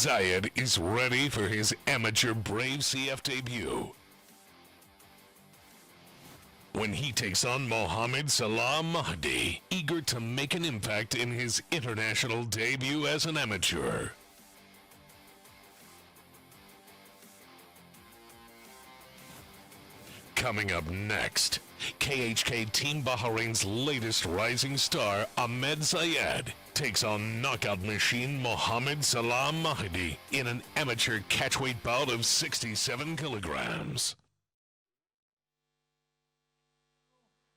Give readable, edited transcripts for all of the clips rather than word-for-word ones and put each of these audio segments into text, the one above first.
Zayed is ready for his amateur Brave CF debut when he takes on Mohammed Salah Mahdi, eager to make an impact in his international debut as an amateur. Coming up next, KHK Team Bahrain's latest rising star, Ahmed Zayed, takes on knockout machine Mohammed Salah Mahdi in an amateur catchweight bout of 67 kilograms.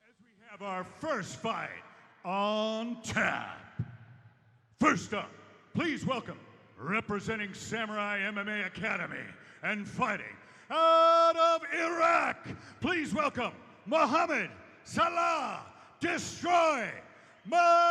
As we have our first fight on tap. First up, please welcome, representing Samurai MMA Academy and fighting out of Iraq, please welcome Mohammed Salah Destroy Mahdi.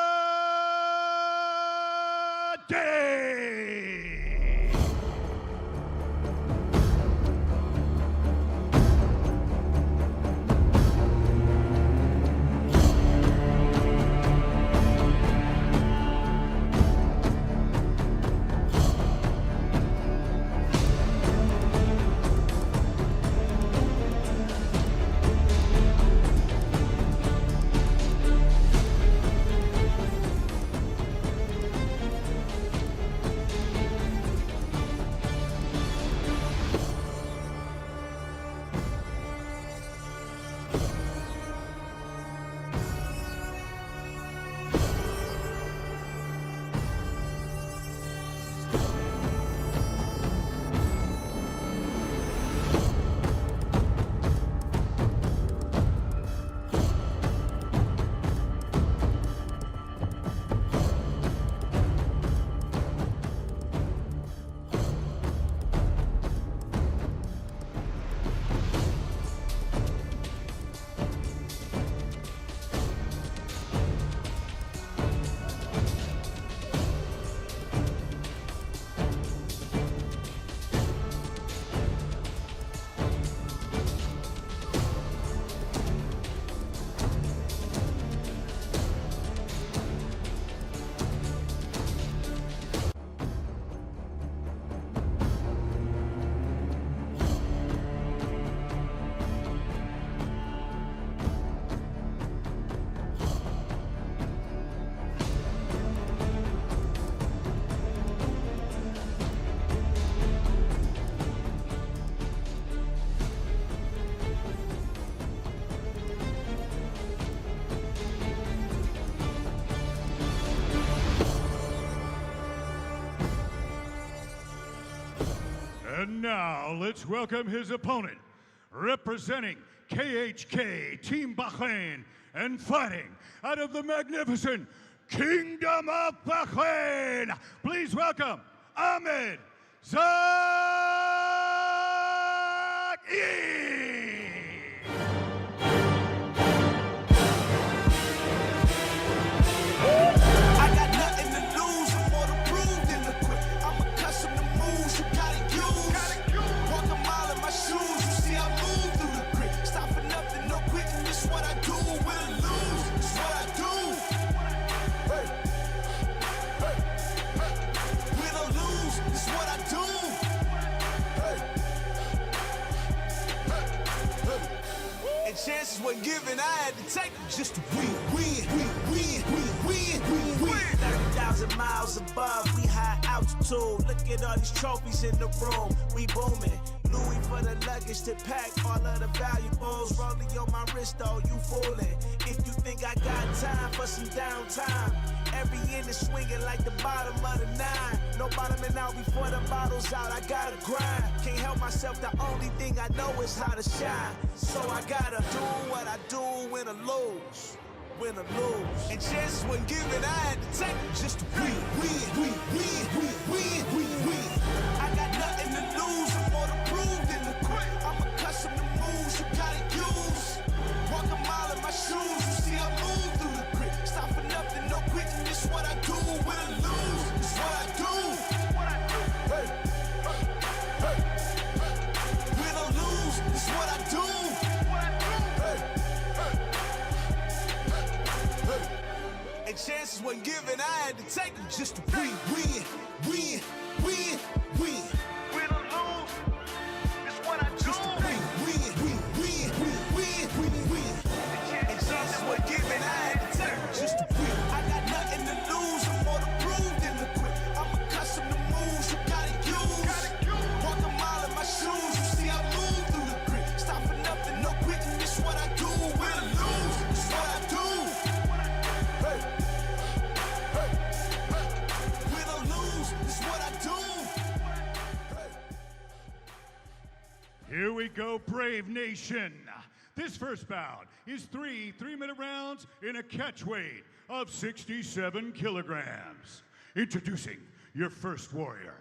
And now, let's welcome his opponent, representing KHK Team Bahrain and fighting out of the magnificent Kingdom of Bahrain. Please welcome Ahmed Zayed. Chances wasn't given, I had to take them just to win. 30,000 miles above, we high altitude. Look at all these trophies in the room, we booming. Louis for the luggage to pack, all of the valuables rolling on my wrist, though, you fooling. If you think I got time for some downtime, every inch is swinging like the bottom of the nine. No bottoming out before the bottle's out, I gotta grind. Can't help myself, the only thing I know is how to shine. So I gotta do what I do, win or lose. Win or lose. And chances wasn't given, I had to take them just to win. I got nothing to lose, I'm more to prove than to quit. I'm accustomed to moves you gotta use. Walk a mile in my shoes, you see I move through the grit. Stop for nothing, no quitting, this what I do. Win or lose, this what I do. Win or lose, this what I do. And chances wasn't given, I had to take them just to win. we go, Brave Nation. This first bout is three 3-minute rounds in a catch weight of 67 kilograms. Introducing your first warrior.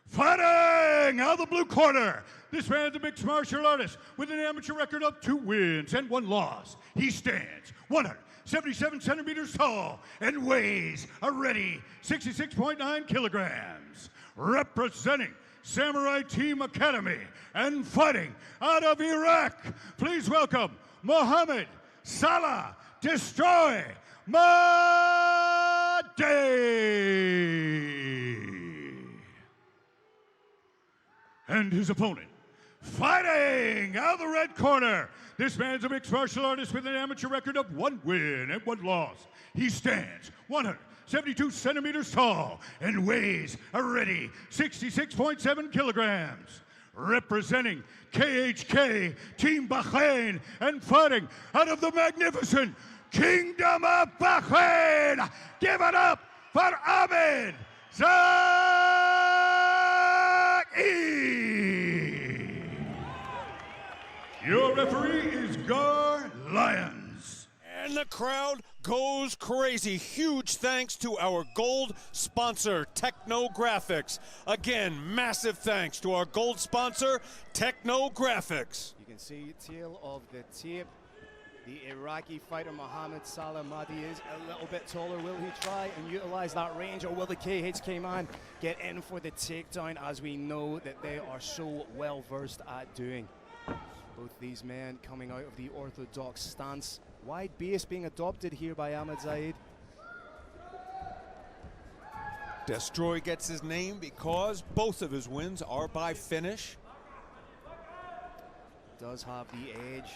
Fighting out of the blue corner, this man's a mixed martial artist with an amateur record of 2 wins and 1 loss. He stands 177 centimeters tall and weighs a ready 66.9 kilograms. Representing Samurai Team Academy and fighting out of Iraq, please welcome Mohammed Salah, Destroy Mahdi. And his opponent, fighting out of the red corner. This man's a mixed martial artist with an amateur record of 1 win and 1 loss. He stands 172 centimeters tall and weighs a ready 66.7 kilograms. Representing KHK Team Bahrain and fighting out of the magnificent Kingdom of Bahrain. Give it up for Ahmed, Zayed. Your referee is Gar Lyons. And the crowd goes crazy. Huge thanks to our gold sponsor, Technographics. Again, massive thanks to our gold sponsor, Technographics. You can see tail of the tape. The Iraqi fighter Mohammed Salah Mahdi is a little bit taller. Will he try and utilize that range, or will the KHK man get in for the takedown, as we know that they are so well versed at doing? Both these men coming out of the orthodox stance. Wide base being adopted here by Ahmed Zayed. Destroy gets his name because both of his wins are by finish. Does have the edge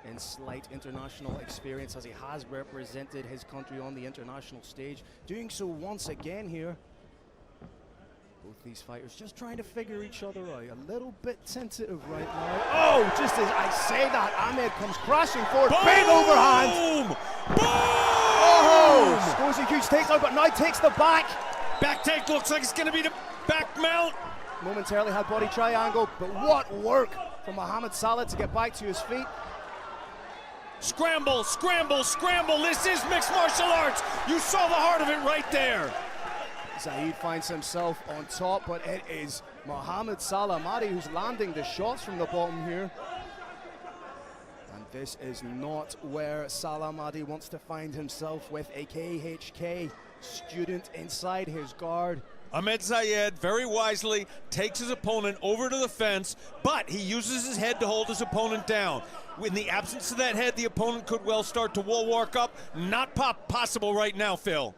in slight international experience, as he has represented his country on the international stage. Doing so once again here. Both these fighters just trying to figure each other out. A little bit tentative right now. Oh, just as I say that, Ahmed comes crashing forward. Boom! Big overhand. Boom! Oh, scores a huge takedown, but now takes the back. Back take looks like it's going to be the back mount. Momentarily had body triangle, but what work from Mohammed Salah to get back to his feet. Scramble, scramble, scramble. This is mixed martial arts. You saw the heart of it right there. Zayed finds himself on top, but it is Mohammed Salah Mahdi who's landing the shots from the bottom here. And this is not where Salah Mahdi wants to find himself, with a KHK student inside his guard. Ahmed Zayed very wisely takes his opponent over to the fence, but he uses his head to hold his opponent down. In the absence of that head, the opponent could well start to wall walk up. Not possible right now, Phil.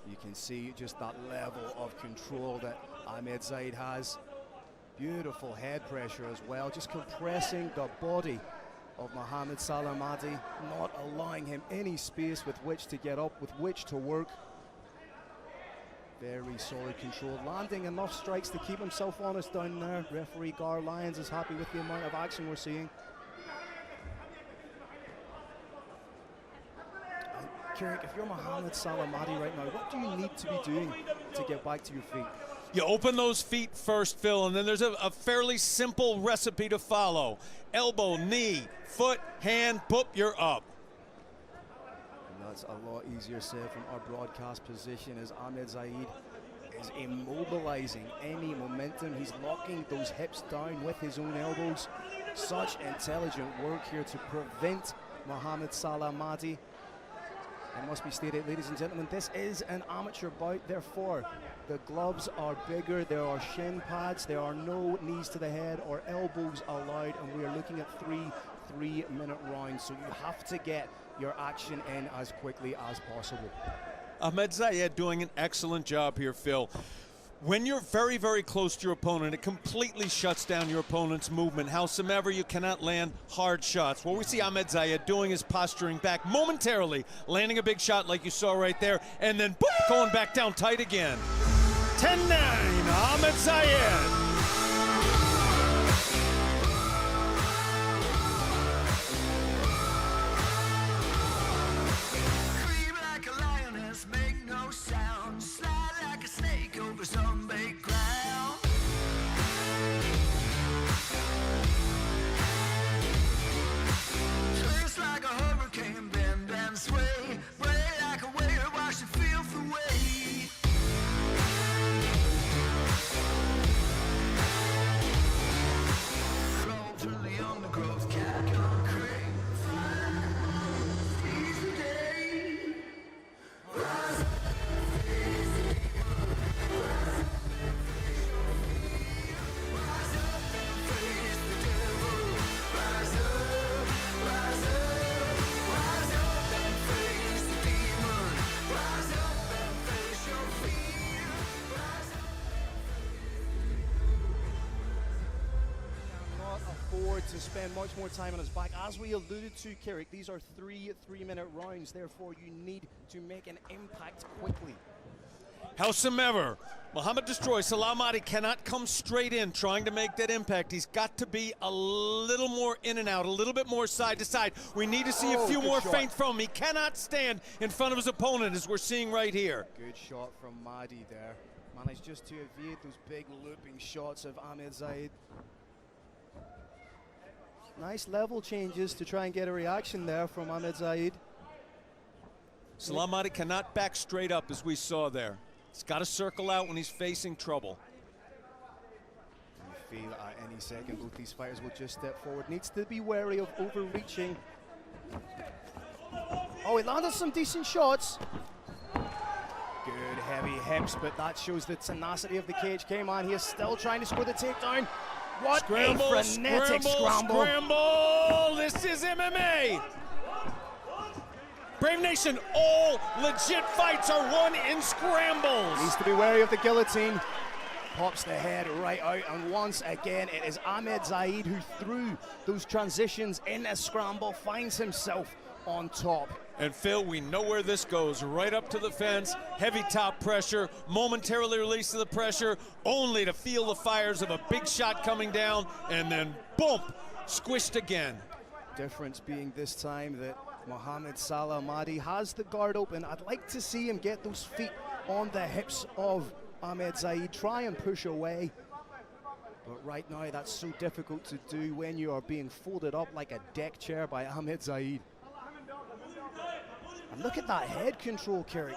You can see just that level of control that Ahmed Zayed has. Beautiful head pressure as well, just compressing the body of Mohammed Salah Mahdi, not allowing him any space with which to get up, with which to work. Very solid control, landing enough strikes to keep himself honest down there. Referee Gar Lyons is happy with the amount of action we're seeing. Carrick, if you're Mohammed Salah Mahdi right now, what do you need to be doing to get back to your feet? You open those feet first, Phil, and then there's a fairly simple recipe to follow. Elbow, knee, foot, hand, boop, you're up. And that's a lot easier said from our broadcast position, as Ahmed Zayed is immobilizing any momentum. He's locking those hips down with his own elbows. Such intelligent work here to prevent Mohammed Salah Mahdi. It must be stated, ladies and gentlemen, this is an amateur bout, therefore the gloves are bigger, there are shin pads, there are no knees to the head or elbows allowed, and we are looking at 3-minute rounds, so you have to get your action in as quickly as possible. Ahmed Zayed doing an excellent job here, Phil. When you're very, very close to your opponent, it completely shuts down your opponent's movement. Howsoever, you cannot land hard shots. What we see Ahmed Zayed doing is posturing back momentarily, landing a big shot like you saw right there, and then boop, going back down tight again. 10-9, Ahmed Zayed. Some big ground. forward to spend much more time on his back. As we alluded to, Kirik, these are three-minute rounds. Therefore, you need to make an impact quickly. Howsomever, Mohammed destroys. Salah Mahdi cannot come straight in trying to make that impact. He's got to be a little more in and out, a little bit more side to side. We need to see a few more feints from him. He cannot stand in front of his opponent, as we're seeing right here. Good shot from Mahdi there. Managed just to evade those big looping shots of Ahmed Zayed. Nice level changes to try and get a reaction there from Ahmed Zayed. Salah Mahdi cannot back straight up, as we saw there. He's got to circle out when he's facing trouble. You feel at any second both these fighters will just step forward. Needs to be wary of overreaching. Oh, he landed some decent shots. Good heavy hips, but that shows the tenacity of the KHK man. He is still trying to score the takedown. What Scramble, a frenetic scramble. Scramble! This is MMA! Brave Nation, all legit fights are won in scrambles. Needs to be wary of the guillotine. Pops the head right out, and once again it is Ahmed Zayed who, through those transitions in a scramble, finds himself on top. And Phil, we know where this goes. Right up to the fence, heavy top pressure, momentarily release of the pressure, only to feel the fires of a big shot coming down, and then boom, squished again. Difference being this time that Mohammed Salah Mahdi has the guard open. I'd like to see him get those feet on the hips of Ahmed Zayed, try and push away. But right now that's so difficult to do when you are being folded up like a deck chair by Ahmed Zayed. And look at that head control, Kirik.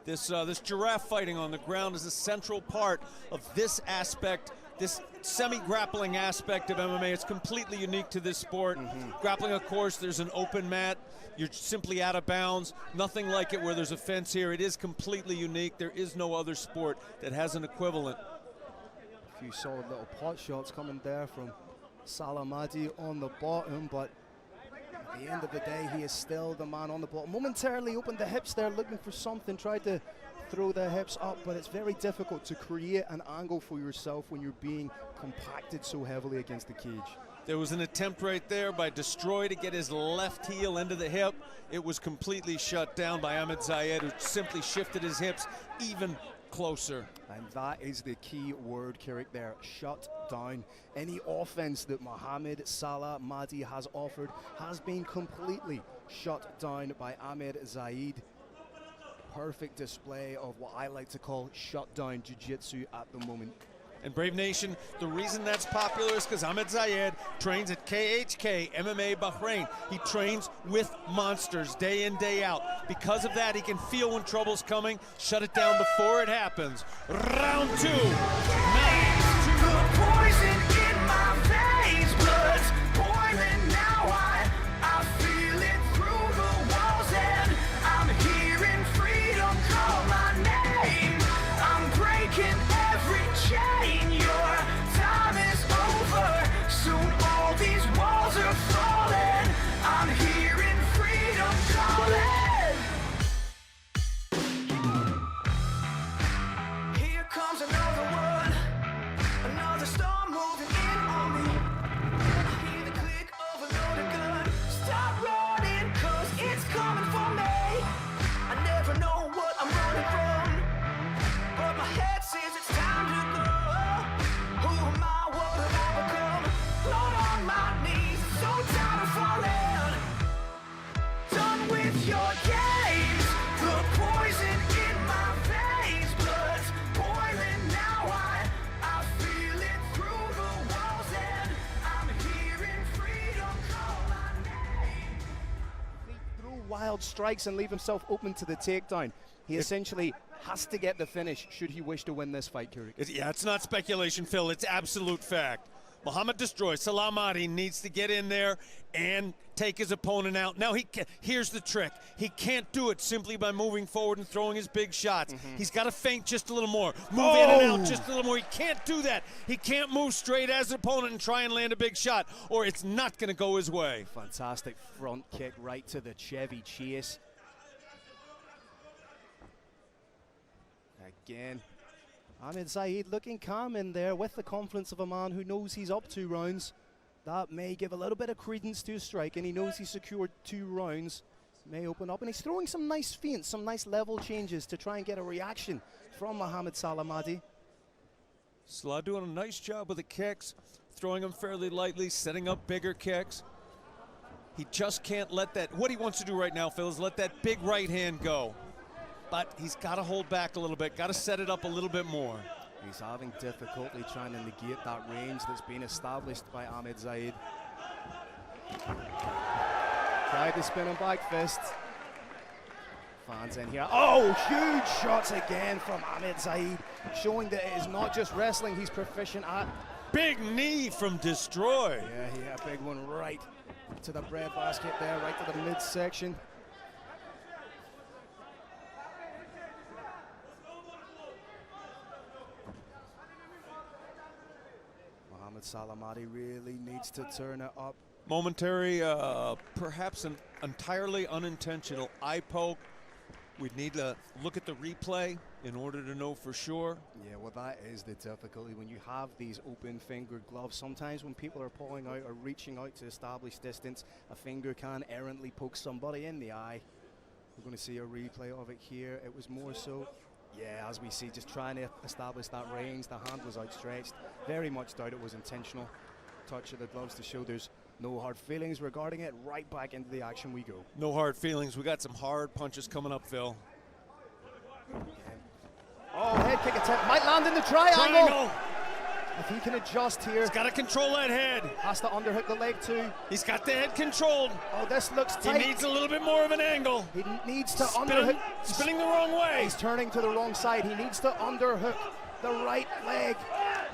This giraffe fighting on the ground is a central part of this aspect, this semi-grappling aspect of MMA. It's completely unique to this sport. Grappling, of course, there's an open mat. You're simply out of bounds. Nothing like it where there's a fence here. It is completely unique. There is no other sport that has an equivalent. A few solid little pot shots coming there from Salah Mahdi on the bottom, but at the end of the day, he is still the man on the bottom. Momentarily opened the hips there, looking for something, tried to throw the hips up, but it's very difficult to create an angle for yourself when you're being compacted so heavily against the cage. There was an attempt right there by Destroy to get his left heel into the hip. It was completely shut down by Ahmed Zayed, who simply shifted his hips even closer. And that is the key word, Kirik, there, shut down. Any offense that Mohammed Salah Mahdi has offered has been completely shut down by Ahmed Zayed. Perfect display of what I like to call shutdown jiu-jitsu at the moment. And Brave Nation, the reason that's popular is because Ahmed Zayed trains at KHK MMA Bahrain. He trains with monsters day in, day out. Because of that, he can feel when trouble's coming, shut it down before it happens. Round two. Poison in my veins, blood's boiling now. I feel it through the walls, and I'm hearing freedom call my name. I'm breaking every chain. Your time is over. Soon all these walls are falling. I'm hearing freedom calling. Here comes another one. Another storm moving in on me. I hear the click of a loaded gun. Stop running, cause it's coming for me. I never know what I'm running from, but my head says it's time to go. Who am I? What have I become? Blown on my knees, so tired of falling. Done with your games. The poison in my veins, blood's boiling now. I feel it through the walls, and I'm hearing freedom call my name. He threw wild strikes and leave himself open to the takedown. He essentially has to get the finish should he wish to win this fight, Kirik. Yeah, it's not speculation, Phil. It's absolute fact. Mohammed destroys. Salah Mahdi needs to get in there and take his opponent out. Now, here's the trick. He can't do it simply by moving forward and throwing his big shots. He's got to feint just a little more. Move in and out just a little more. He can't do that. He can't move straight as an opponent and try and land a big shot, or it's not going to go his way. Fantastic front kick right to the Chevy Chase. Again, Ahmed Zayed looking calm in there with the confidence of a man who knows he's up 2 rounds. That may give a little bit of credence to his strike, and he knows he's secured 2 rounds. May open up, and he's throwing some nice feints, some nice level changes to try and get a reaction from Mohammed Salah Mahdi. Salah doing a nice job with the kicks, throwing them fairly lightly, setting up bigger kicks. He just can't let that, what he wants to do right now, Phil, is let that big right hand go. But he's got to hold back a little bit, got to set it up a little bit more. He's having difficulty trying to negate that range that's been established by Ahmed Zayed. Tried to spin him back fist. Fans in here. Oh, huge shots again from Ahmed Zayed, showing that it is not just wrestling he's proficient at. Big knee from Destroy. Yeah, big one right to the breadbasket there, right to the midsection. Mohammed Salah Mahdi really needs to turn it up. Momentary, perhaps an entirely unintentional eye poke. We'd need to look at the replay in order to know for sure. Yeah, well, that is the difficulty when you have these open-fingered gloves. Sometimes when people are pulling out or reaching out to establish distance, a finger can errantly poke somebody in the eye. We're going to see a replay of it here. It was more so, yeah, as we see, just trying to establish that range. The hand was outstretched. Very much doubt it was intentional. Touch of the gloves to show there's no hard feelings regarding it. Right back into the action we go. No hard feelings. We got some hard punches coming up, Phil. Oh, head kick attempt. Might land in the triangle. If he can adjust here. He's got to control that head. Has to underhook the leg too. He's got the head controlled. Oh, this looks tight. He needs a little bit more of an angle. He needs to underhook. Spinning the wrong way. He's turning to the wrong side. He needs to underhook the right leg.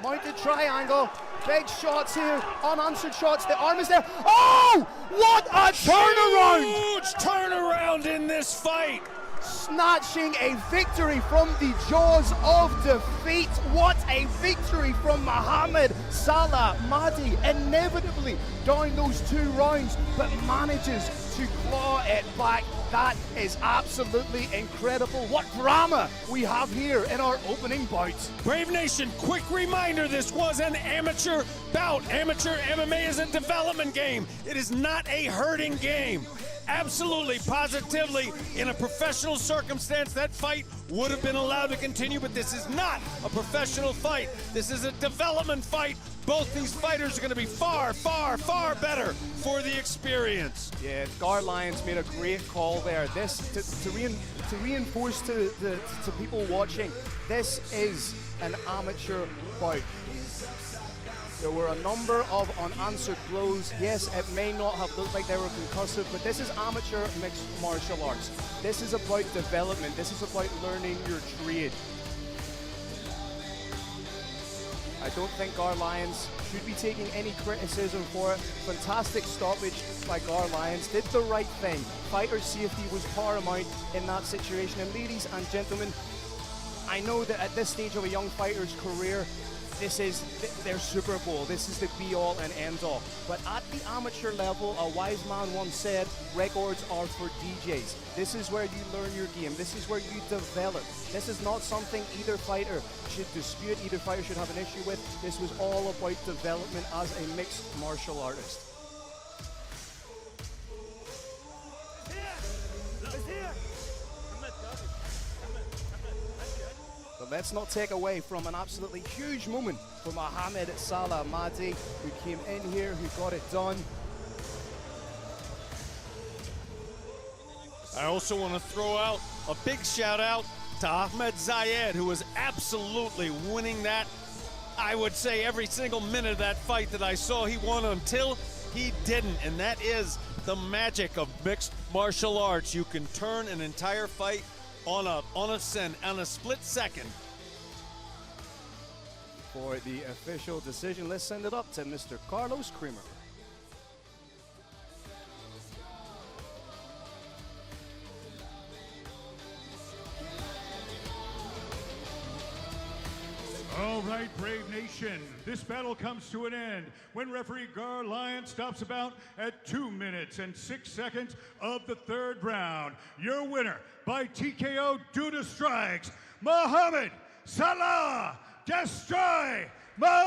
Mounted triangle. Big shots here. Unanswered shots. The arm is there. Oh! What a turnaround! Huge turnaround in this fight. Snatching a victory from the jaws of defeat. What a victory from Mohammed Salah Mahdi. Inevitably down those 2 rounds, but manages to claw it back. That is absolutely incredible. What drama we have here in our opening bout. Brave Nation, quick reminder, this was an amateur bout. Amateur MMA is a development game. It is not a hurting game. Absolutely, positively, in a professional circumstance, that fight would have been allowed to continue, but this is not a professional fight. This is a development fight. Both these fighters are going to be far, far, far better for the experience. Yeah, Gar Lyons made a great call there. This, to reinforce to people watching, this is an amateur bout. There were a number of unanswered blows. Yes, it may not have looked like they were concussive, but this is amateur mixed martial arts. This is about development. This is about learning your trade. I don't think Gar Lyons should be taking any criticism for it. Fantastic stoppage by Gar Lyons. Did the right thing. Fighter safety was paramount in that situation. And ladies and gentlemen, I know that at this stage of a young fighter's career, this is their Super Bowl. This is the be-all and end-all. But at the amateur level, a wise man once said, records are for DJs. This is where you learn your game. This is where you develop. This is not something either fighter should dispute, either fighter should have an issue with. This was all about development as a mixed martial artist. But let's not take away from an absolutely huge moment for Mohammed Salah Mahdi, who came in here, who got it done. I also want to throw out a big shout out to Ahmed Zayed, who was absolutely winning that. I would say every single minute of that fight that I saw, he won until he didn't. And that is the magic of mixed martial arts. You can turn an entire fight on a split second. For the official decision, let's send it up to Mr. Carlos Creamer. All right, Brave Nation, this battle comes to an end when referee Gar Lyons stops about at 2 minutes and 6 seconds of the 3rd round. Your winner by TKO due to strikes, Mohammed Salah, destroy Mahdi!